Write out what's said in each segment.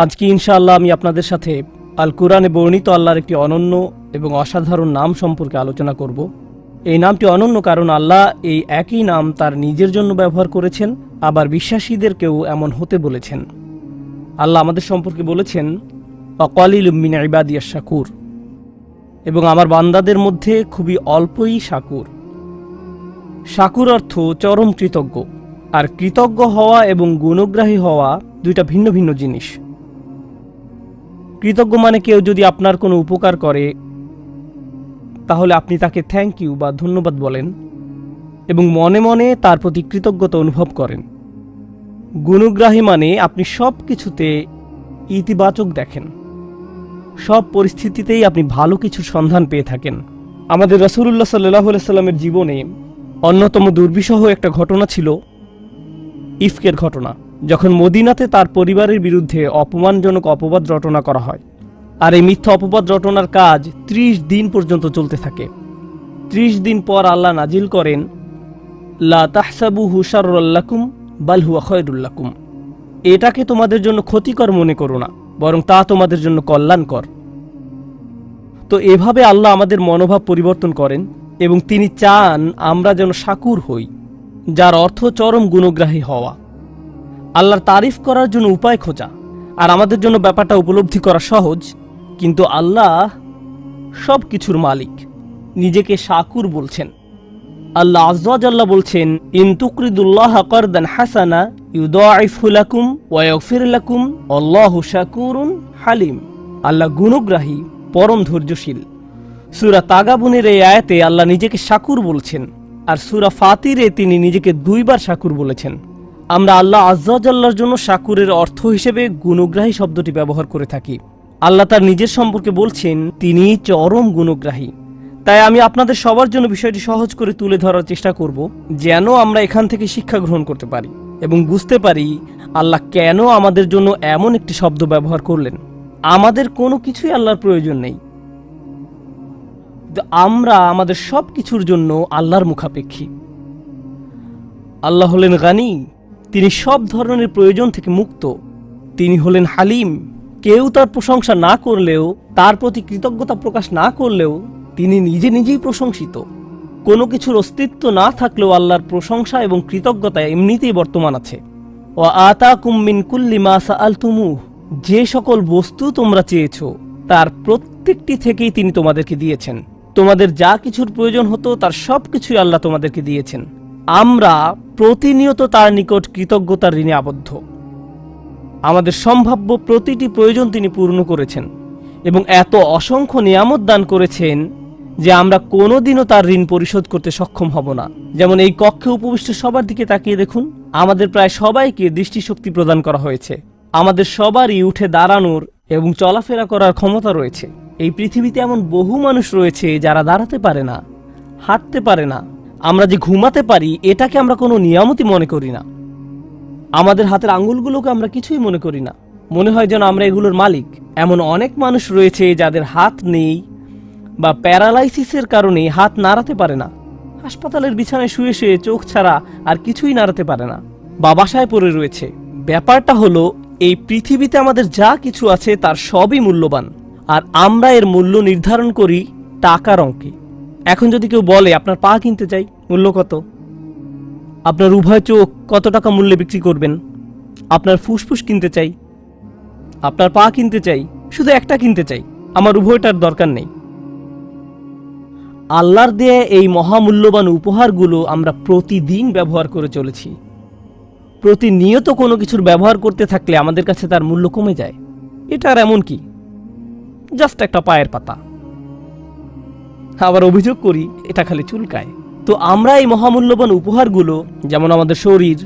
আজকে ইনশাআল্লাহ আমি আপনাদের সাথে আল কুরআনে বর্ণিত আল্লাহর একটি অনন্য এবং অসাধারণ নাম সম্পর্কে আলোচনা করব। এই নামটি অনন্য কারণ আল্লাহ এই একই নাম তার নিজের জন্য ব্যবহার করেছেন, আবার বিশ্বাসীদেরকেও এমন হতে বলেছেন। আল্লাহ আমাদের সম্পর্কে বলেছেন ওয়াকালিলুম মিন ইবাদিয়াশ শাকুর, এবং আমার বান্দাদের মধ্যে খুবই অল্পই শাকুর। শাকুর অর্থ চরম কৃতজ্ঞ, আর কৃতজ্ঞ হওয়া এবং গুণগ্রাহী হওয়া দুইটা ভিন্ন ভিন্ন জিনিস। কৃতজ্ঞ মানে কেউ যদি আপনার কোনো উপকার করে তাহলে আপনি তাকে থ্যাংক ইউ বা ধন্যবাদ বলেন এবং মনে মনে তার প্রতি কৃতজ্ঞতা অনুভব করেন। গুণগ্রাহী মানে আপনি সব কিছুতে ইতিবাচক দেখেন, সব পরিস্থিতিতেই আপনি ভালো কিছুর সন্ধান পেয়ে থাকেন। আমাদের রাসূলুল্লাহ সাল্লাল্লাহু আলাইহি সাল্লামের জীবনে অন্যতম দুর্বিষহ একটা ঘটনা ছিল ইফকের ঘটনা, যখন মদিনাতে তার পরিবারের বিরুদ্ধে অপমানজনক অপবাদ রটনা করা হয়। আর এই মিথ্যা অপবাদ রটনার কাজ ৩০ দিন পর্যন্ত চলতে থাকে। ৩০ দিন পর আল্লাহ নাজিল করেন লা তাহসাবুহু শাররাল লাকুম বাল হুয়া খায়রুল লাকুম, এটাকে তোমাদের জন্য ক্ষতিকর মনে করো না, বরং তা তোমাদের জন্য কল্যাণকর। তো এভাবে আল্লাহ আমাদের মনোভাব পরিবর্তন করেন এবং তিনি চান আমরা যেন শাকুর হই, যার অর্থ চরম গুণগ্রাহী হওয়া, আল্লাহর তারিফ করার জন্য উপায় খোঁজা। আর আমাদের জন্য ব্যাপারটা উপলব্ধি করা সহজ, কিন্তু আল্লাহ সব কিছুর মালিক, নিজেকে শাকুর বলছেন। আল্লাহ আযজা ওয়া জাল্লা বলছেন ইন তুকরিদুল্লাহ কারদান হাসানা ইউদাইফহু লাকুম ওয়া ইয়াগফির লাকুম আল্লাহু শাকুরুন হালিম। আল্লাহ গুণগ্রাহী, পরম ধৈর্যশীল। সূরা তাগাবুনের এই আয়াতে আল্লাহ নিজেকে শাকুর বলছেন, আর সূরা ফাতিরে তিনি নিজেকে 2 বার শাকুর বলেছেন। আমরা আল্লাহ আযজা ওয়া জাল্লার জন্য শাকুরের অর্থ হিসেবে গুণগ্রাহী শব্দটি ব্যবহার করে থাকি। আল্লাহ তার নিজের সম্পর্কে বলছেন তিনি চরম গুণগ্রাহী। তাই আমি আপনাদের সবার জন্য বিষয়টি সহজ করে তুলে ধরার চেষ্টা করব, যেন আমরা এখান থেকে শিক্ষা গ্রহণ করতে পারি এবং বুঝতে পারি আল্লাহ কেন আমাদের জন্য এমন একটি শব্দ ব্যবহার করলেন। আমাদের কোনো কিছুই আল্লাহর প্রয়োজন নেই, আমরা আমাদের সব কিছুর জন্য আল্লাহর মুখাপেক্ষী। আল্লাহ হলেন গানি, তিনি সব ধরনের প্রয়োজন থেকে মুক্ত। তিনি হলেন হালিম, কেউ তার প্রশংসা না করলেও, তার প্রতি কৃতজ্ঞতা প্রকাশ না করলেও তিনি নিজে নিজেই প্রশংসিত। কোনো কিছুর অস্তিত্ব না থাকলেও আল্লাহর প্রশংসা এবং কৃতজ্ঞতা এমনিতেই বর্তমান আছে। ওয়া আতাকুম মিন কুল্লি মা সাআলতুমুহ, যে সকল বস্তু তোমরা চেয়েছো তার প্রত্যেকটি থেকেই তিনি তোমাদেরকে দিয়েছেন। তোমাদের যা কিছুর প্রয়োজন হতো তার সব কিছুই আল্লাহ তোমাদেরকে দিয়েছেন। আমরা প্রতিনিয়ত তার নিকট কৃতজ্ঞতার ঋণে আবদ্ধ। আমাদের সম্ভাব্য প্রতিটি প্রয়োজন তিনি পূর্ণ করেছেন এবং এত অসংখ্য নিয়ামত দান করেছেন যে আমরা কোনোদিনও তার ঋণ পরিশোধ করতে সক্ষম হব না। যেমন এই কক্ষে উপবিষ্ট সবার দিকে তাকিয়ে দেখুন, আমাদের প্রায় সবাইকে দৃষ্টিশক্তি প্রদান করা হয়েছে। আমাদের সবারই উঠে দাঁড়ানোর এবং চলাফেরা করার ক্ষমতা রয়েছে। এই পৃথিবীতে এমন বহু মানুষ রয়েছে যারা দাঁড়াতে পারে না, হাঁটতে পারে না। আমরা যে ঘুমাতে পারি এটাকে আমরা কোনো নিয়ামতই মনে করি না। আমাদের হাতের আঙ্গুলগুলোকে আমরা কিছুই মনে করি না, মনে হয় যেন আমরা এগুলোর মালিক। এমন অনেক মানুষ রয়েছে যাদের হাত নেই বা প্যারালাইসিসের কারণে হাত নাড়াতে পারে না, হাসপাতালের বিছানায় শুয়ে শুয়ে চোখ ছাড়া আর কিছুই নাড়াতে পারে না, বা বাসায় পড়ে রয়েছে। ব্যাপারটা হলো এই পৃথিবীতে আমাদের যা কিছু আছে তার সবই মূল্যবান, আর আমরা এর মূল্য নির্ধারণ করি টাকার অঙ্কে। এখন যদি কেউ বলে আপনার পা কিনতে চাই, মূল্য কত? আপনার উভয় চোখ কত টাকা মূল্যে বিক্রি করবেন? আপনার ফুসফুস কিনতে চাই, আপনার পা কিনতে চাই, শুধু একটা কিনতে চাই, আমার উভয়টার দরকার নেই। আল্লাহর দেয়া এই মহামূল্যবান উপহারগুলো আমরা প্রতিদিন ব্যবহার করে চলেছি। প্রতিনিয়ত কোনো কিছুর ব্যবহার করতে থাকলে আমাদের কাছে তার মূল্য কমে যায়। এটা আর এমন কি, জাস্ট একটা পায়ের পাতা। আবার অভিযোগ করি এটা খালি চুলকায়। তো আমরা এই মহামূল্যবান উপহারগুলো, যেমন আমাদের শরীর,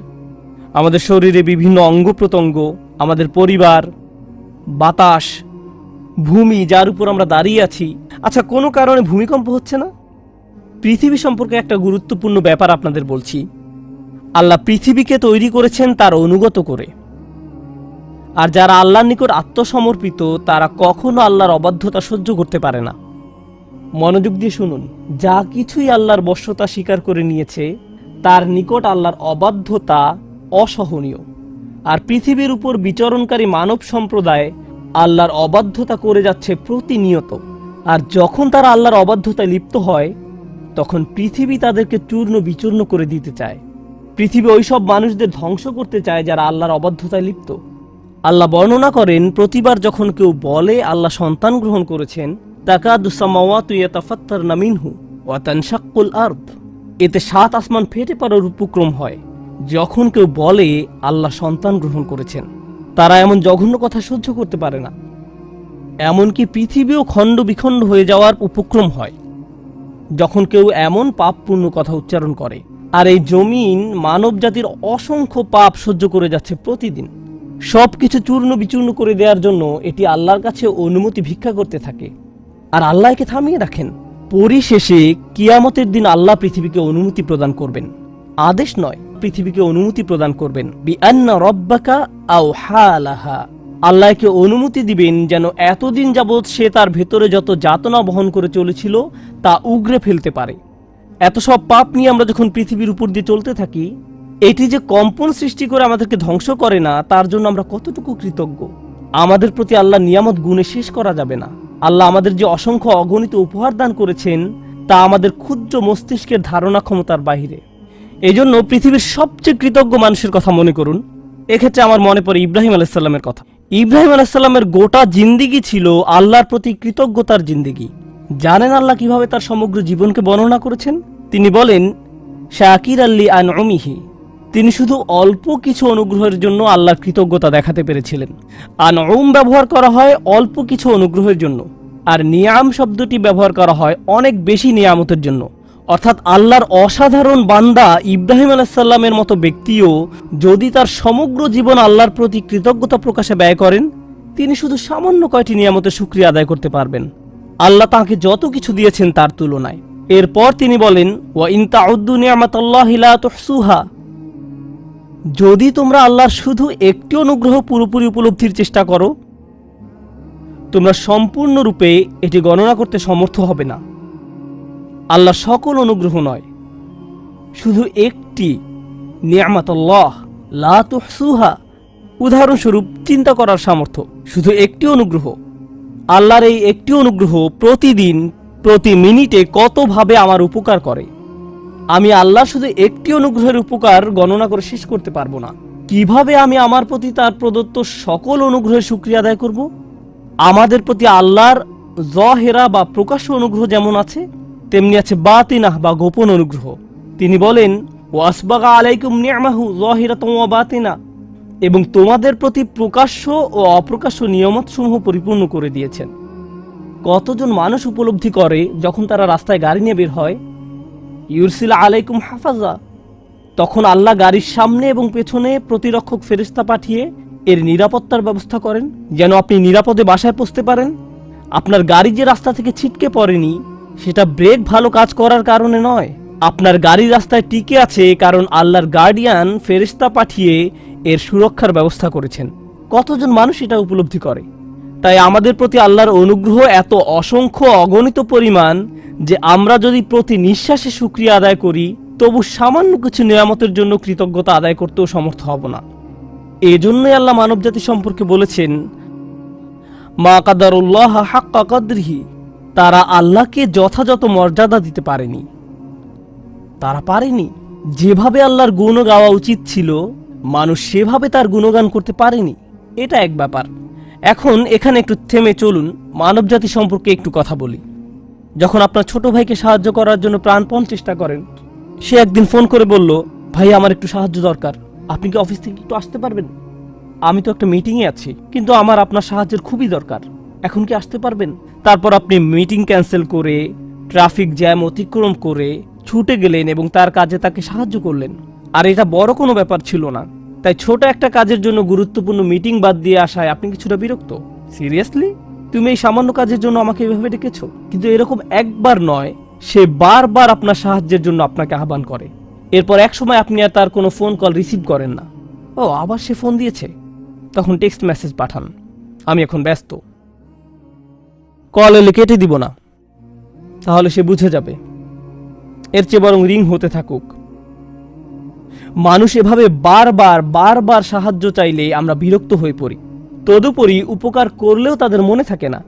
আমাদের শরীরে বিভিন্ন অঙ্গ প্রত্যঙ্গ, আমাদের পরিবার, বাতাস, ভূমি যার উপর আমরা দাঁড়িয়ে আছি। আচ্ছা, কোনো কারণে ভূমিকম্প হচ্ছে না? পৃথিবী সম্পর্কে একটা গুরুত্বপূর্ণ ব্যাপার আপনাদের বলছি। আল্লাহ পৃথিবীকে তৈরি করেছেন তার অনুগত করে, আর যারা আল্লাহর নিকট আত্মসমর্পিত তারা কখনো আল্লাহর অবাধ্যতা সহ্য করতে পারে না। মনোযোগ দিয়ে শুনুন, যা কিছুই আল্লাহর বশ্যতা স্বীকার করে নিয়েছে তার নিকট আল্লাহর অবাধ্যতা অসহনীয়, আর পৃথিবীর উপর বিচরণকারী মানব সম্প্রদায় আল্লাহর অবাধ্যতা করে যাচ্ছে প্রতিনিয়ত। আর যখন তারা আল্লাহর অবাধ্যতায় লিপ্ত হয়, তখন পৃথিবী তাদেরকে চূর্ণ বিচূর্ণ করে দিতে চায়। পৃথিবী ওইসব মানুষদের ধ্বংস করতে চায় যারা আল্লাহর অবাধ্যতায় লিপ্ত। আল্লাহ বর্ণনা করেন, প্রতিবার যখন কেউ বলে আল্লাহ সন্তান গ্রহণ করেছেন, তাকাদু সামাওয়াতু ইয়াতাফাত্তারনা মিনহু ওয়া তানশাক্কুল আরদ, এতে 7 আসমান ফেটে পড়ার উপক্রম হয় যখন কেউ বলে আল্লাহ সন্তান গ্রহণ করেছেন। তারা এমন জঘন্য কথা সহ্য করতে পারে না। এমনকি পৃথিবীও খণ্ড বিখণ্ড হয়ে যাওয়ার উপক্রম হয় যখন কেউ এমন পাপপূর্ণ কথা উচ্চারণ করে। আর এই জমিন মানব জাতির অসংখ্য পাপ সহ্য করে যাচ্ছে প্রতিদিন। সবকিছু চূর্ণ বিচূর্ণ করে দেওয়ার জন্য এটি আল্লাহর কাছে অনুমতি ভিক্ষা করতে থাকে, আর আল্লাহ একে থামিয়ে রাখেন। পরিশেষে কিয়ামতের দিন আল্লাহ পৃথিবীকে অনুমতি প্রদান করবেন, আদেশ নয়, পৃথিবীকে অনুমতি প্রদান করবেন। বিআন্না রব্বাকা আওহা লাহা, আল্লাহকে অনুমতি দিবেন যেন এতদিন যাবৎ সে তার ভেতরে যত যাতনা বহন করে চলেছিল তা উগরে ফেলতে পারে। এত সব পাপ নিয়ে আমরা যখন পৃথিবীর উপর দিয়ে চলতে থাকি, এটি যে কম্পন সৃষ্টি করে আমাদেরকে ধ্বংস করে না, তার জন্য আমরা কতটুকু কৃতজ্ঞ। আমাদের প্রতি আল্লাহ নিয়ামত গুণে শেষ করা যাবে না। আল্লাহ আমাদের যে অসংখ্য অগণিত উপহার দান করেছেন তা আমাদের ক্ষুদ্র মস্তিষ্কের ধারণা ক্ষমতার বাহিরে। এই জন্য পৃথিবীর সবচেয়ে কৃতজ্ঞ মানুষের কথা মনে করুন। এক্ষেত্রে আমার মনে পড়ে ইব্রাহিম আলাইসাল্লামের কথা। ইব্রাহিম আলাইসাল্লামের গোটা জিন্দিগি ছিল আল্লাহর প্রতি কৃতজ্ঞতার জিন্দিগি। জানেন আল্লাহ কিভাবে তার সমগ্র জীবনকে বর্ণনা করেছেন? তিনি বলেন, শাকির আল্লি আনউমিহি, তিনি শুধু অল্প কিছু অনুগ্রহের জন্য আল্লাহর কৃতজ্ঞতা দেখাতে পেরেছিলেন। আনউম ব্যবহার করা হয় অল্প কিছু অনুগ্রহের জন্য, আর নিয়াম শব্দটি ব্যবহার করা হয় অনেক বেশি নিয়ামতের জন্য। অর্থাৎ আল্লাহর অসাধারণ বান্দা ইব্রাহিম আলাইসাল্লামের মতো ব্যক্তিও যদি তার সমগ্র জীবন আল্লাহর প্রতি কৃতজ্ঞতা প্রকাশে ব্যয় করেন, তিনি শুধু সামান্য কয়টি নিয়ামতের শুকরিয়া আদায় করতে পারবেন আল্লাহ তাঁকে যত কিছু দিয়েছেন তার তুলনায়। এরপর তিনি বলেন, ওয়া ইন তাউদ্দু নি'মাতাল্লাহি লা তুহসুহা, যদি তোমরা আল্লাহর শুধু একটি অনুগ্রহ পুরোপুরি উপলব্ধির চেষ্টা করো, তোমরা সম্পূর্ণরূপে এটি গণনা করতে সমর্থ হবে না। আল্লাহ সকল অনুগ্রহ নয়, শুধু একটি নি'মাতাল্লাহ লা তুহসুহা, উদাহরণস্বরূপ চিন্তা করার সামর্থ্য, শুধু একটি অনুগ্রহ। আল্লাহর এই একটি অনুগ্রহ প্রতিদিন প্রতি মিনিটে কতভাবে আমার উপকার করে, আমি আল্লাহ শুধু একটি অনুগ্রহের উপকার গণনা করে শেষ করতে পারবো না। কিভাবে আমি আমার প্রতি তার প্রদত্ত সকল অনুগ্রহের শুকরিয়া আদায় করব? আমাদের প্রতি আল্লাহর জহেরা বা প্রকাশ্য অনুগ্রহ যেমন আছে, তেমনি আছে বাতিনাহ বা গোপন অনুগ্রহ। তিনি বলেন, ওয়াসবাগা আলাইকুম নি'মাহু যাহিরাতাও ওয়া বাতিনা, এবং তোমাদের প্রতি প্রকাশ্য ও অপ্রকাশ্য নিয়ামতসমূহ পরিপূর্ণ করে দিয়েছেন। কতজন মানুষ উপলব্ধি করে যখন তারা রাস্তায় গাড়ি নিয়ে বের হয়, ইউরসিল আলাইকুম হাফাজা, তখন আল্লাহ গাড়ির সামনে এবং পেছনে প্রতিরক্ষক ফেরেশতা পাঠিয়ে এর নিরাপত্তার ব্যবস্থা করেন যেন আপনি নিরাপদে বাসায় পৌঁছতে পারেন। আপনার গাড়ি যে রাস্তা থেকে ছিটকে পড়েনি, সেটা ব্রেক ভালো কাজ করার কারণে নয়, আপনার গাড়ি রাস্তায় টিকে আছে কারণ আল্লাহর গার্ডিয়ান ফেরেশতা পাঠিয়ে এর সুরক্ষার ব্যবস্থা করেছেন। কতজন মানুষ এটা উপলব্ধি করে? তাই আমাদের প্রতি আল্লাহর অনুগ্রহ এত অসংখ্য অগণিত পরিমাণ যে আমরা যদি প্রতি নিঃশ্বাসে শুকরিয়া আদায় করি, তবু সামান্য কিছু নিয়ামতের জন্য কৃতজ্ঞতা আদায় করতেও সমর্থ হব না। এজন্যই আল্লাহ মানবজাতি সম্পর্কে বলেছেন, মা কাদারুল্লাহ হাক্কা কদরিহি, তারা আল্লাহকে যথাযথ মর্যাদা দিতে পারেনি। তারা পারেনি। যেভাবে আল্লাহর গুণ গাওয়া উচিত ছিল, মানুষ সেভাবে তার গুণগান করতে পারেনি। এটা এক ব্যাপার। এখন এখানে একটু থেমে চলুন মানবজাতি সম্পর্কে একটু কথা বলি। যখন আপনার ছোট ভাইকে সাহায্য করার জন্য প্রাণপণ চেষ্টা করেন, সে একদিন ফোন করে বলল, ভাই আমার একটু সাহায্য দরকার, আপনি কি অফিস থেকে একটু আসতে পারবেন? আমি তো একটা মিটিংয়ে আছি, কিন্তু আমার আপনার সাহায্যের খুবই দরকার, এখন কি আসতে পারবেন? তারপর আপনি মিটিং ক্যান্সেল করে ট্রাফিক জ্যাম অতিক্রম করে ছুটে গেলেন এবং তার কাজে তাকে সাহায্য করলেন। আর এটা বড় কোনো ব্যাপার ছিল না, তাই ছোট একটা কাজের জন্য গুরুত্বপূর্ণ মিটিং বাদ দিয়ে আসায় আপনি কিছুটা বিরক্ত। সিরিয়াসলি, তুমি এই সামান্য কাজের জন্য আমাকে এভাবে ডেকেছো? কিন্তু এরকম একবার নয়, সে বারবার আপনার সাহায্যের জন্য আপনাকে আহ্বান করে। এরপর এক সময় আপনি আর তার কোনো ফোন কল রিসিভ করেন না। ও আবার সে ফোন দিয়েছে, তখন টেক্সট মেসেজ পাঠান, আমি এখন ব্যস্ত, কল এলে কেটে দিব না, তাহলে সে বুঝে যাবে। এর চেয়ে বরং রিং হতে থাকুক। মানুষ এভাবে বারবার বারবার সাহায্য চাইলে আমরা বিরক্ত হয়ে পড়ি। তদুপরি উপকার করলেও তাদের মনে থাকে না,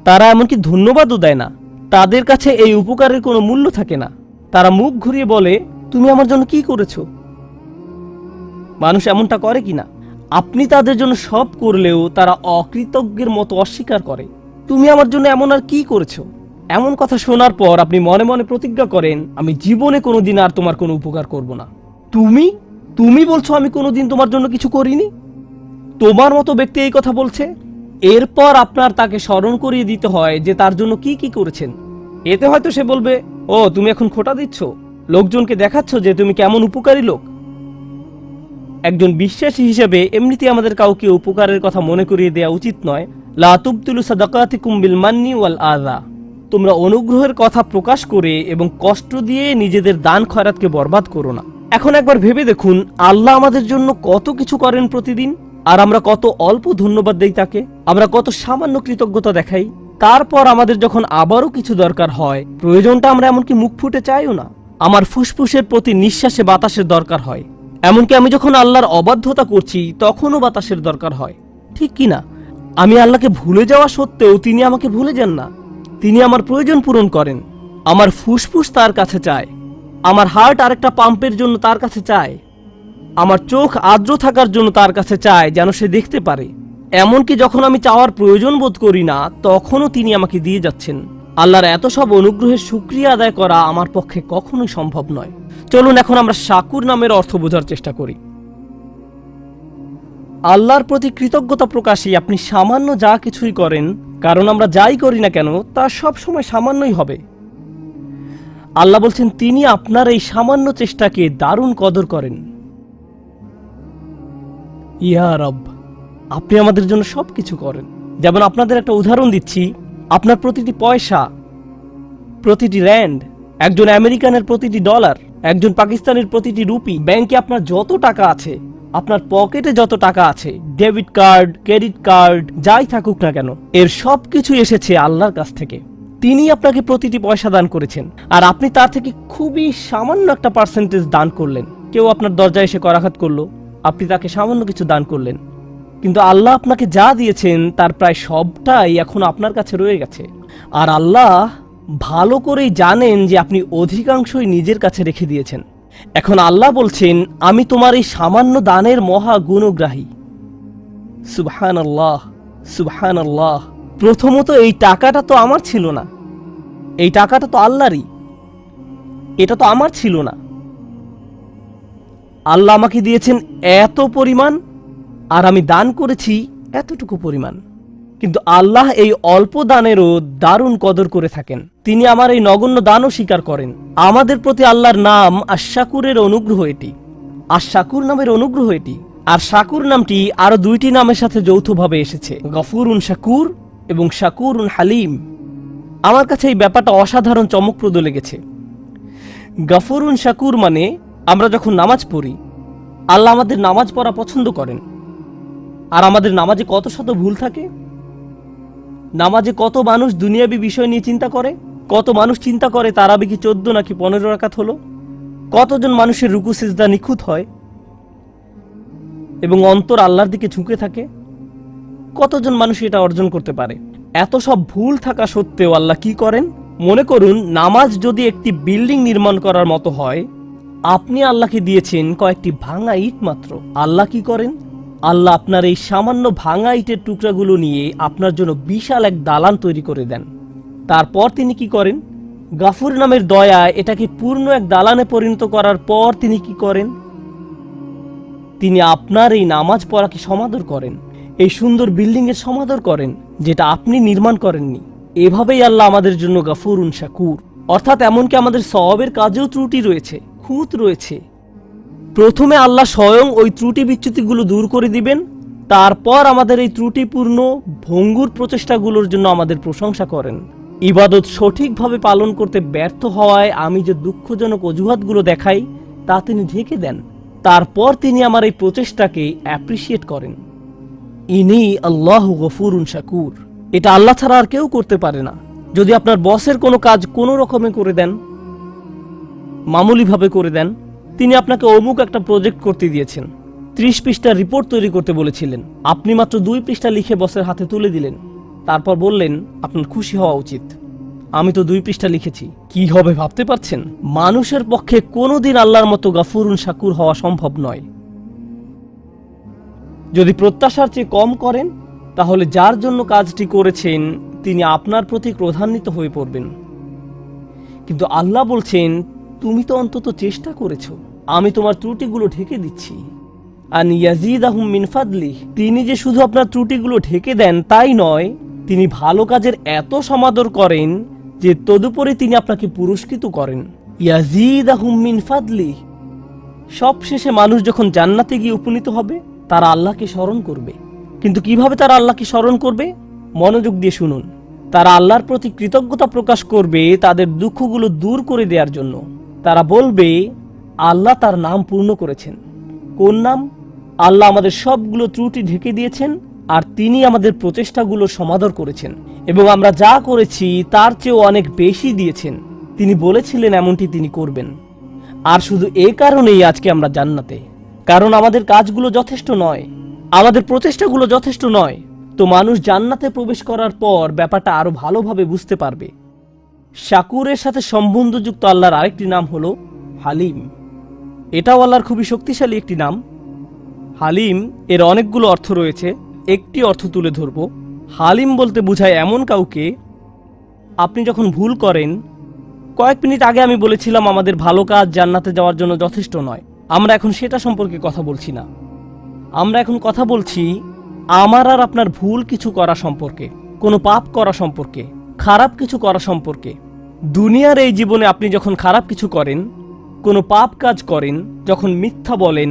তারা এমনকি ধন্যবাদও দেয় না। তাদের কাছে এই উপকারের কোনো মূল্য থাকে না। তারা মুখ ঘুরিয়ে বলে, তুমি আমার জন্য কি করেছো? মানুষ এমনটা করে কিনা? আপনি তাদের জন্য সব করলেও তারা অকৃতজ্ঞের মতো অস্বীকার করে। তুমি আমার জন্য এমন আর কি করেছো? এমন কথা শোনার পর আপনি মনে মনে প্রতিজ্ঞা করেন, আমি জীবনে কোনোদিন আর তোমার কোনো উপকার করব না। তুমি তুমি বলছো আমি কোনোদিন তোমার জন্য কিছু করিনি? তোমার মতো ব্যক্তি এই কথা বলছে। এরপর আপনার তাকে স্মরণ করিয়ে দিতে হয় যে তার জন্য কি কি করেছেন। এতে হয়তো সে বলবে, ও তুমি এখন খোঁটা দিচ্ছ, লোকজনকে দেখাচ্ছ যে তুমি কেমন উপকারী লোক। একজন বিশ্বাসী হিসেবে এমনিতে আমাদের কাউকে উপকারের কথা মনে করিয়ে দেওয়া উচিত নয়। লা তুবতিলু সাদাকাতিকুম বিল মান্নি ওয়াল আযা। তোমরা অনুগ্রহের কথা প্রকাশ করে এবং কষ্ট দিয়ে নিজেদের দান খয়রাতকে বরবাদ করো না। এখন একবার ভেবে দেখুন, আল্লাহ আমাদের জন্য কত কিছু করেন প্রতিদিন, আর আমরা কত অল্প ধন্যবাদ দেই তাকে। আমরা কত সামান্য কৃতজ্ঞতা দেখাই। তারপর আমাদের যখন আবারও কিছু দরকার হয়, প্রয়োজনটা আমরা এমনকি মুখ ফুটে চাইও না। আমার ফুসফুসের প্রতি নিঃশ্বাসে বাতাসের দরকার হয়, এমনকি আমি যখন আল্লাহর অবাধ্যতা করছি তখনও বাতাসের দরকার হয়, ঠিক কি না? আমি আল্লাহকে ভুলে যাওয়া সত্ত্বেও তিনি আমাকে ভুলে যান না। তিনি আমার প্রয়োজন পূরণ করেন। আমার ফুসফুস তার কাছে চায়, আমার হার্ট আরেকটা পাম্পের জন্য তার কাছে চায়, আমার চোখ আর্দ্র থাকার জন্য তার কাছে চায় যেন সে দেখতে পারে। এমনকি যখন আমি চাওয়ার প্রয়োজন বোধ করি না, তখনও তিনি আমাকে দিয়ে যাচ্ছেন। আল্লাহর এত সব অনুগ্রহের শুকরিয়া আদায় করা আমার পক্ষে কখনোই সম্ভব নয়। চলুন এখন আমরা শাকুর নামের অর্থ বোঝার চেষ্টা করি। আল্লাহর প্রতি কৃতজ্ঞতা প্রকাশে আপনি সামান্য যা কিছুই করেন, কারণ আমরা যাই করি না কেন তা সব সময় সামান্যই হবে। আল্লাহ বলছেন তিনি আপনার এই সামান্য চেষ্টাকে দারুণ কদর করেন। ইয়া রব, আপনি আমাদের জন্য সবকিছু করেন। যেমন আপনাদের একটা উদাহরণ দিচ্ছি, আপনার প্রতিটি পয়সা, প্রতিটি র্যান্ড, একজন আমেরিকানের প্রতিটি ডলার, একজন পাকিস্তানের প্রতিটি রুপি, ব্যাংকে আপনার যত টাকা আছে, আপনার পকেটে যত টাকা আছে, ডেবিট কার্ড, ক্রেডিট কার্ড, যাই থাকুক না কেন, এর সব কিছু এসেছে আল্লাহর কাছ থেকে। তিনি আপনাকে প্রতিটি পয়সা দান করেছেন, আর আপনি তার থেকে খুবই সামান্য একটা পার্সেন্টেজ দান করলেন। কেউ আপনার দরজায় এসে করাঘাত করলো, আপনি তাকে সামান্য কিছু দান করলেন, কিন্তু আল্লাহ আপনাকে যা দিয়েছেন তার প্রায় সবটাই এখন আপনার কাছে রয়ে গেছে। আর আল্লাহ ভালো করেই জানেন যে আপনি অধিকাংশই নিজের কাছে রেখে দিয়েছেন। এখন আল্লাহ বলছেন, আমি তোমার এই সামান্য দানের মহা গুণগ্রাহী। সুবহানাল্লাহ, সুবহানাল্লাহ। প্রথমত এই টাকাটা তো আমার ছিল না, এই টাকাটা তো আল্লাহরই, এটা তো আমার ছিল না। আল্লাহ আমাকে দিয়েছেন এত পরিমাণ, আর আমি দান করেছি এতটুকু পরিমাণ। কিন্তু আল্লাহ এই অল্প দানেরও দারুণ কদর করে থাকেন। তিনি আমার এই নগণ্য দানও স্বীকার করেন। আমাদের প্রতি আল্লাহর নাম আশ-শাকুরের অনুগ্রহ এটি, আশ-শাকুর নামের অনুগ্রহ এটি। আর শাকুর নামটি আরো দুইটি নামের সাথে যৌথভাবে এসেছে, গফুরুন শাকুর এবং শাকুরুন হালিম। আমার কাছে এই ব্যাপারটা অসাধারণ চমকপ্রদ লেগেছে। গফুরুন শাকুর মানে আমরা যখন নামাজ পড়ি, আল্লাহ আমাদের নামাজ পড়া পছন্দ করেন। আর আমাদের নামাজে কত শত ভুল থাকে। নামাজে কত মানুষ দুনিয়াবী বিষয় নিয়ে চিন্তা করে, কত মানুষ চিন্তা করে তারাবি কি 14 নাকি 15 রাকাত হলো, কতজন মানুষের রুকু সিজদা নিখুঁত হয় এবং অন্তর আল্লাহর দিকে ঝুঁকে থাকে, কতজন মানুষ এটা অর্জন করতে পারে। এত সব ভুল থাকা সত্ত্বেও আল্লাহ কি করেন? মনে করুন নামাজ যদি একটি বিল্ডিং নির্মাণ করার মতো হয়, আপনি আল্লাহকে দিয়েছেন কয়েকটি ভাঙা ইট মাত্র। আল্লাহ কি করেন? আল্লাহ আপনার এই সামান্য ভাঙা ইটের টুকরাগুলো নিয়ে আপনার জন্য বিশাল এক দালান তৈরি করে দেন। তারপর তিনি কি করেন? গাফুর নামের দয়া এটাকে পূর্ণ এক দালানে পরিণত করার পর তিনি কি করেন? তিনি আপনার এই নামাজ পড়াকে সমাদর করেন, এই সুন্দর বিল্ডিং এর সমাদর করেন যেটা আপনি নির্মাণ করেননি। এভাবেই আল্লাহ আমাদের জন্য গাফুরুন শাকুর, অর্থাৎ এমনকি আমাদের সওয়াবের কাজেও ত্রুটি রয়েছে, খুঁত রয়েছে। প্রথমে আল্লাহ স্বয়ং ওই ত্রুটি বিচ্যুতিগুলো দূর করে দিবেন, তারপর আমাদের এই ত্রুটিপূর্ণ ভঙ্গুর প্রচেষ্টাগুলোর জন্য আমাদের প্রশংসা করেন। ইবাদত সঠিকভাবে পালন করতে ব্যর্থ হওয়ায় আমি যে দুঃখজনক অজুহাতগুলো দেখাই তা তিনি ঢেকে দেন। তারপর তিনি আমার এই প্রচেষ্টাকে অ্যাপ্রিসিয়েট করেন। ইনি আল্লাহু গফুরুন শাকুর। এটা আল্লাহ ছাড়া আর কেউ করতে পারে না। যদি আপনার বসের কোনো কাজ কোনো রকমে করে দেন, মামুলিভাবে করে দেন, তিনি আপনাকে অমুক একটা প্রজেক্ট করতে দিয়েছেন, 30 পৃষ্ঠার রিপোর্ট তৈরি করতে বলেছিলেন, আপনি মাত্র 2 পৃষ্ঠা লিখে বসের হাতে তুলে দিলেন, তারপর বললেন আপনার খুশি হওয়া উচিত, আমি তো 2 পৃষ্ঠা লিখেছি। কি হবে ভাবতে পারছেন? মানুষের পক্ষে কোনোদিন আল্লাহর মতো গাফুরুন শাকুর হওয়া সম্ভব নয়। যদি প্রত্যাশার চেয়ে কম করেন, তাহলে যার জন্য কাজটি করেছেন তিনি আপনার প্রতি ক্রোধান্বিত হয়ে পড়বেন। কিন্তু আল্লাহ বলছেন, তুমি তো অন্তত চেষ্টা করেছ, আমি তোমার ত্রুটিগুলো ঢেকে দিচ্ছি। আন ইয়াজিদাহুম মিন ফাদলিহ, তিনি যে শুধু আপনার ত্রুটিগুলো ঢেকে দেন তাই নয়, তিনি ভালো কাজের এত সমাদর করেন যে তদুপরি তিনি আপনাকে পুরস্কৃত করেন। ইয়াজিদাহুম মিন ফাদলিহ। সবশেষে মানুষ যখন জান্নাতে গিয়ে উপনীত হবে, তারা আল্লাহকে স্মরণ করবে। কিন্তু কিভাবে তারা আল্লাহকে স্মরণ করবে? মনোযোগ দিয়ে শুনুন। তারা আল্লাহর প্রতি কৃতজ্ঞতা প্রকাশ করবে তাদের দুঃখগুলো দূর করে দেওয়ার জন্য। তারা বলবে, আল্লাহ তার নাম পূর্ণ করেছেন। কোন নাম? আল্লাহ আমাদের সবগুলো ত্রুটি ঢেকে দিয়েছেন, আর তিনি আমাদের প্রচেষ্টাগুলো সমাদর করেছেন, এবং আমরা যা করেছি তার চেয়েও অনেক বেশি দিয়েছেন। তিনি বলেছিলেন এমনটি তিনি করবেন। আর শুধু এ কারণেই আজকে আমরা জান্নাতে, কারণ আমাদের কাজগুলো যথেষ্ট নয়, আমাদের প্রচেষ্টাগুলো যথেষ্ট নয়। তো মানুষ জান্নাতে প্রবেশ করার পর ব্যাপারটা আরো ভালোভাবে বুঝতে পারবে। শাকুরের সাথে সম্বন্ধযুক্ত আল্লাহর আরেকটি নাম হলো হালিম। এটাও আল্লাহর খুবই শক্তিশালী একটি নাম। হালিম এর অনেকগুলো অর্থ রয়েছে, একটি অর্থ তুলে ধরব। হালিম বলতে বোঝায় এমন কাউকে, আপনি যখন ভুল করেন, কয়েক মিনিট আগে আমি বলেছিলাম আমাদের ভালো কাজ জান্নাতে যাওয়ার জন্য যথেষ্ট নয়, আমরা এখন সেটা সম্পর্কে কথা বলছি না। আমরা এখন কথা বলছি আমার আর আপনার ভুল কিছু করা সম্পর্কে, কোনো পাপ করা সম্পর্কে, খারাপ কিছু করা সম্পর্কে। দুনিয়ার এই জীবনে আপনি যখন খারাপ কিছু করেন, কোনো পাপ কাজ করেন, যখন মিথ্যা বলেন,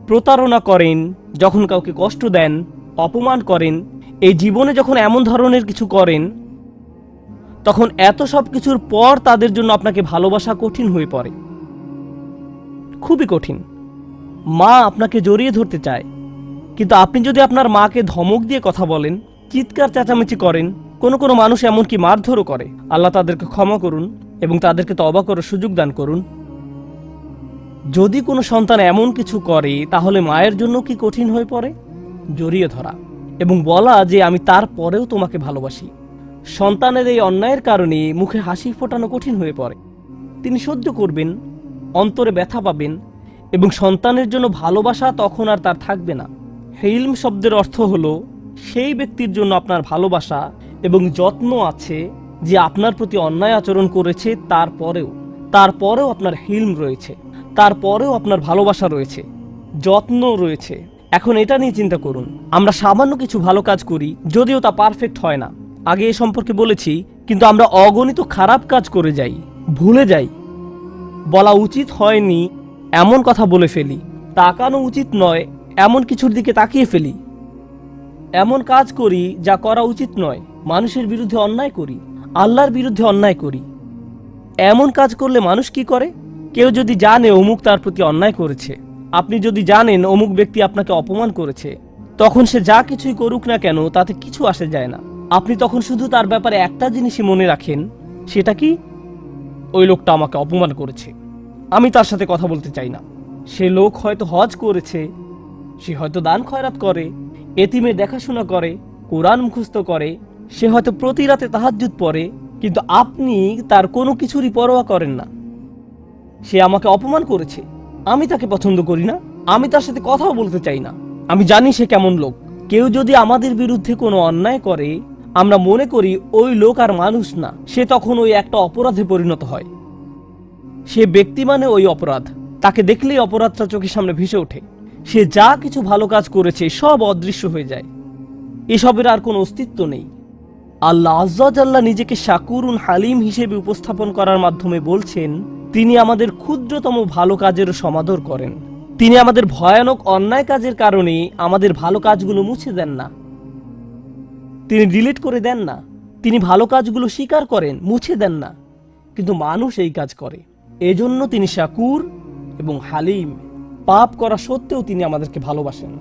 প্রতারণা করেন, যখন কাউকে কষ্ট দেন, অপমান করেন, এই জীবনে যখন এমন ধরনের কিছু করেন, তখন এত সব কিছুর পর তাদের জন্য আপনাকে ভালোবাসা কঠিন হয়ে পড়ে, খুবই কঠিন। মা আপনাকে জড়িয়ে ধরতে চায়, কিন্তু আপনি যদি আপনার মাকে ধমক দিয়ে কথা বলেন, চিৎকার চেঁচামেচি করেন, কোনো কোনো মানুষ এমনকি মারধরও করে, আল্লাহ তাদেরকে ক্ষমা করুন এবং তাদেরকে তওবা করার সুযোগ দান করুন। যদি কোনো সন্তান এমন কিছু করে, তাহলে মায়ের জন্য কি কঠিন হয়ে পড়ে? জড়িয়ে ধরা এবং বলা যে আমি তারপরেও তোমাকে ভালোবাসি। সন্তানের এই অন্যায়ের কারণে মুখে হাসি ফোটানো কঠিন হয়ে পড়ে। তিনি সহ্য করবেন, অন্তরে ব্যথা পাবেন, এবং সন্তানের জন্য ভালোবাসা তখন আর তার থাকবে না। হিলম শব্দের অর্থ হলো সেই ব্যক্তির জন্য আপনার ভালোবাসা এবং যত্ন আছে যে আপনার প্রতি অন্যায় আচরণ করেছে, তারপরেও আপনার হিলম রয়েছে, তারপরেও আপনার ভালোবাসা রয়েছে, যত্ন রয়েছে। এখন এটা নিয়ে চিন্তা করুন, আমরা সামান্য কিছু ভালো কাজ করি, যদিও তা পারফেক্ট হয় না, আগে এ সম্পর্কে বলেছি, কিন্তু আমরা অগণিত খারাপ কাজ করে যাই, ভুলে যাই, বলা উচিত হয়নি এমন কথা বলে ফেলি, তাকানো উচিত নয় এমন কিছুর দিকে তাকিয়ে ফেলি, এমন কাজ করি যা করা উচিত নয়, মানুষের বিরুদ্ধে অন্যায় করি, আল্লাহর বিরুদ্ধে অন্যায় করি। এমন কাজ করলে মানুষ কি করে? কেউ যদি জানে অমুক তার প্রতি অন্যায় করেছে, আপনি যদি জানেন অমুক ব্যক্তি আপনাকে অপমান করেছে, তখন সে যা কিছুই করুক না কেন তাতে কিছু আসে যায় না। আপনি তখন শুধু তার ব্যাপারে একটা জিনিসই মনে রাখেন, সেটা কি? ওই লোকটা আমাকে অপমান করেছে, আমি তার সাথে কথা বলতে চাই না। সে লোক হয়তো হজ করেছে, সে হয়তো দান খয়রাত করে, এতিমের দেখাশোনা করে, কোরআন মুখস্থ করে, সে হয়তো প্রতি রাতে তাহাজ্জুদ পড়ে, কিন্তু আপনি তার কোনো কিছুরই পরোয়া করেন না। সে আমাকে অপমান করেছে, আমি তাকে পছন্দ করি না, আমি তার সাথে কথাও বলতে চাই না, আমি জানি সে কেমন লোক। কেউ যদি আমাদের বিরুদ্ধে কোনো অন্যায় করে, আমরা মনে করি ওই লোক আর মানুষ না, সে তখন ওই একটা অপরাধে পরিণত হয়। সে ব্যক্তি মানে ওই অপরাধ, তাকে দেখলেই অপরাধটা চোখের সামনে ভেসে ওঠে। সে যা কিছু ভালো কাজ করেছে সব অদৃশ্য হয়ে যায়, এসবের আর কোনো অস্তিত্ব নেই। আল্লাহ আজ্জা জাল্লা নিজেকে শাকুরুন হালিম হিসেবে উপস্থাপন করার মাধ্যমে বলছেন, তিনি আমাদের ক্ষুদ্রতম ভালো কাজেরও সমাদর করেন। তিনি আমাদের ভয়ানক অন্যায় কাজের কারণে আমাদের ভালো কাজগুলো মুছে দেন না, তিনি ডিলিট করে দেন না। তিনি ভালো কাজগুলো স্বীকার করেন, মুছে দেন না, কিন্তু মানুষ এই কাজ করে। এজন্য তিনি শাকুর এবং হালিম। পাপ করা সত্ত্বেও তিনি আমাদেরকে ভালোবাসেন,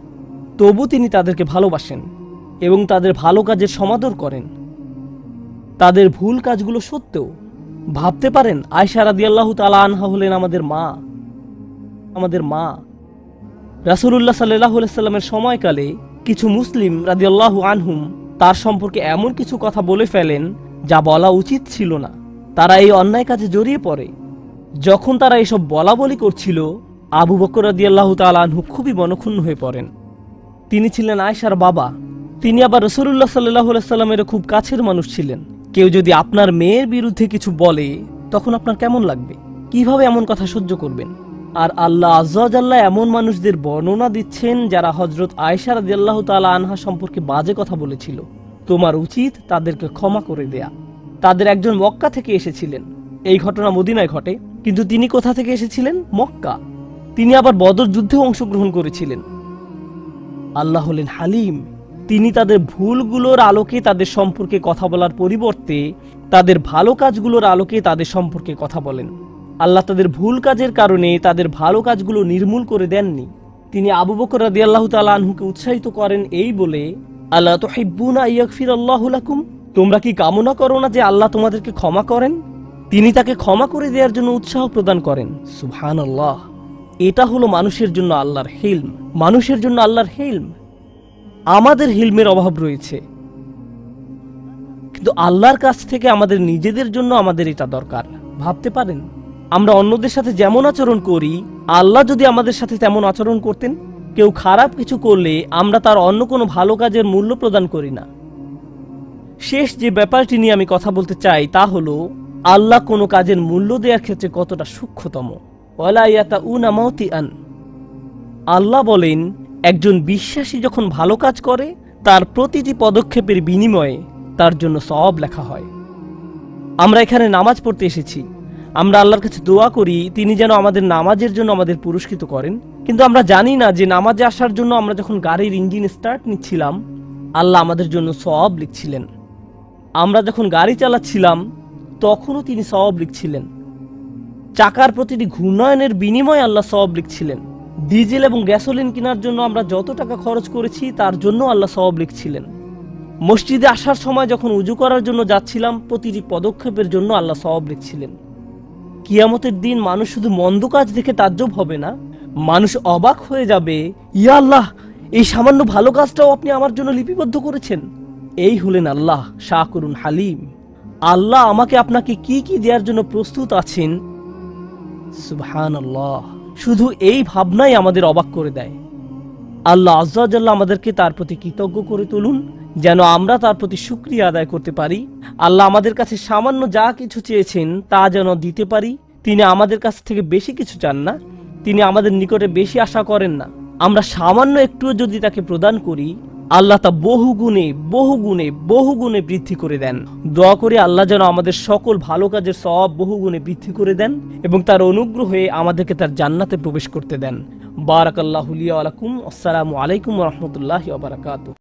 তবু তিনি তাদেরকে ভালোবাসেন এবং তাদের ভালো কাজের সমাদর করেন, তাদের ভুল কাজগুলো সত্ত্বেও। ভাবতে পারেন, আয়েশা রাদিয়াল্লাহু তাআলা আনহা হলেন আমাদের মা, আমাদের মা। রাসূলুল্লাহ সাল্লাল্লাহু আলাইহি সাল্লামের সময়কালে কিছু মুসলিম রাদিয়াল্লাহু আনহুম তার সম্পর্কে এমন কিছু কথা বলে ফেলেন যা বলা উচিত ছিল না। তারা এই অন্যায় কাজে জড়িয়ে পড়ে। যখন তারা এসব বলা বলি করছিল, আবু বকর রাদিয়াল্লাহু তাআলা আনহু খুবই মনক্ষুণ্ণ হয়ে পড়েন। তিনি ছিলেন আয়েশার বাবা। তিনি আবার রাসূলুল্লাহ সাল্লাল্লাহু আলাইহি সাল্লামের খুব কাছের মানুষ ছিলেন। কেউ যদি আপনার মেয়ের বিরুদ্ধে কিছু বলে, তখন আপনার কেমন লাগবে? কিভাবে এমন কথা সহ্য করবেন? আর আল্লাহ আয্যা ওয়া জাল্লা এমন মানুষদের বর্ণনা দিচ্ছেন যারা হযরত আয়েশা রাদিয়াল্লাহু তাআলা আনহা সম্পর্কে বাজে কথা বলেছিল। তোমার উচিত তাদেরকে ক্ষমা করে দেয়া। তাদের একজন মক্কা থেকে এসেছিলেন। এই ঘটনা মদিনায় ঘটে, কিন্তু তিনি কোথা থেকে এসেছিলেন? মক্কা। তিনি আবার বদর যুদ্ধেও অংশগ্রহণ করেছিলেন। আল্লাহ হলেন হালিম। তিনি তাদের ভুলগুলোর আলোকে তাদের সম্পর্কে কথা বলার পরিবর্তে তাদের ভালো কাজগুলোর আলোকে তাদের সম্পর্কে কথা বলেন। আল্লাহ তাদের ভুল কাজের কারণে তাদের ভালো কাজগুলো নির্মূল করে দেননি। তিনি আবু বকর রাদিয়াল্লাহু তাআলা আনহুকে উৎসাহিত করেন এই বলে, আল্লাহ তুহিব্বুনা আইয়াগফিরাল্লাহু লাকুম, তোমরা কি কামনা করো না যে আল্লাহ তোমাদেরকে ক্ষমা করেন? তিনি তাকে ক্ষমা করে দেওয়ার জন্য উৎসাহ প্রদান করেন। সুবহানাল্লাহ। এটা হলো মানুষের জন্য আল্লাহর হিলম। মানুষের জন্য আল্লাহর হিলম। আমাদের হিলমের অভাব রয়েছে, কিন্তু আল্লাহর কাছ থেকে আমাদের নিজেদের জন্য আমাদের এটা দরকার। ভাবতে পারেন, আমরা অন্যদের সাথে যেমন আচরণ করি, আল্লাহ যদি আমাদের সাথে তেমন আচরণ করতেন। কেউ খারাপ কিছু করলে আমরা তার অন্য কোনো ভালো কাজের মূল্য প্রদান করি না। শেষ যে ব্যাপারটি নিয়ে আমি কথা বলতে চাই তা হলো, আল্লাহ কোনো কাজের মূল্য দেওয়ার ক্ষেত্রে কতটা সূক্ষ্মতম। ওয়ালা ইয়াতাউনা মাওতিআন। আল্লাহ বলেন, একজন বিশ্বাসী যখন ভালো কাজ করে, তার প্রতিটি পদক্ষেপের বিনিময়ে তার জন্য সওয়াব লেখা হয়। আমরা এখানে নামাজ পড়তে এসেছি। আমরা আল্লাহর কাছে দোয়া করি তিনি যেন আমাদের নামাজের জন্য আমাদের পুরস্কৃত করেন। কিন্তু আমরা জানি না যে নামাজে আসার জন্য আমরা যখন গাড়ির ইঞ্জিন স্টার্ট নিচ্ছিলাম, আল্লাহ আমাদের জন্য সওয়াব লিখছিলেন। আমরা যখন গাড়ি চালাচ্ছিলাম, তখনও তিনি সওয়াব লিখছিলেন। চাকার প্রতিটি ঘূর্ণায়নের বিনিময়ে আল্লাহ সওয়াব লিখছিলেন। ডিজেল এবং গ্যাসোলিন কেনার জন্য আমরা যত টাকা খরচ করেছি তার জন্য আল্লাহ সওয়াব লিখছিলেন। মসজিদে আসার সময় যখন উজু করার জন্য যাচ্ছিলাম, প্রতিটি পদক্ষেপের জন্য আল্লাহ সওয়াব লিখছিলেন। কিয়ামতের দিন মানুষ শুধু মন্দ কাজ দেখে তাজ্জব হবে না, মানুষ অবাক হয়ে যাবে, ইয়া আল্লাহ, এই সামান্য ভালো কাজটাও আপনি আমার জন্য লিপিবদ্ধ করেছেন। এই হলেন আল্লাহ শাকিরুন হালিম। আল্লাহ আমাকে আপনাকে কি কি দেওয়ার জন্য প্রস্তুত আছেন। সুবহানাল্লাহ। শুধু এই ভাবনাই আমাদের অবাক করে দেয়। আল্লাহ আয্যা ওয়া জাল্লা আমাদেরকে তার প্রতি কৃতজ্ঞ করে তুলুন, যেন আমরা তার প্রতি শুকরিয়া আদায় করতে পারি। আল্লাহ আমাদের কাছে সামান্য যা কিছু চেয়েছেন তা যেন দিতে পারি। তিনি আমাদের কাছ থেকে বেশি কিছু চান না, তিনি আমাদের নিকটে বেশি আশা করেন না। আমরা সামান্য একটুও যদি তাকে প্রদান করি, আল্লাহ তা বহু গুণে বহু গুণে বহু গুণে বৃদ্ধি করে দেন। দোয়া করে আল্লাহ যেন আমাদের সকল ভালো কাজের সওয়াব বহু গুণে বৃদ্ধি করে দেন এবং তার অনুগ্রহে আমাদেরকে তার জান্নাতে প্রবেশ করতে দেন। বারাকাল্লাহু লি ওয়া লাকুম। আসসালামু আলাইকুম ওয়া রাহমাতুল্লাহি ওয়া বারাকাতুহু।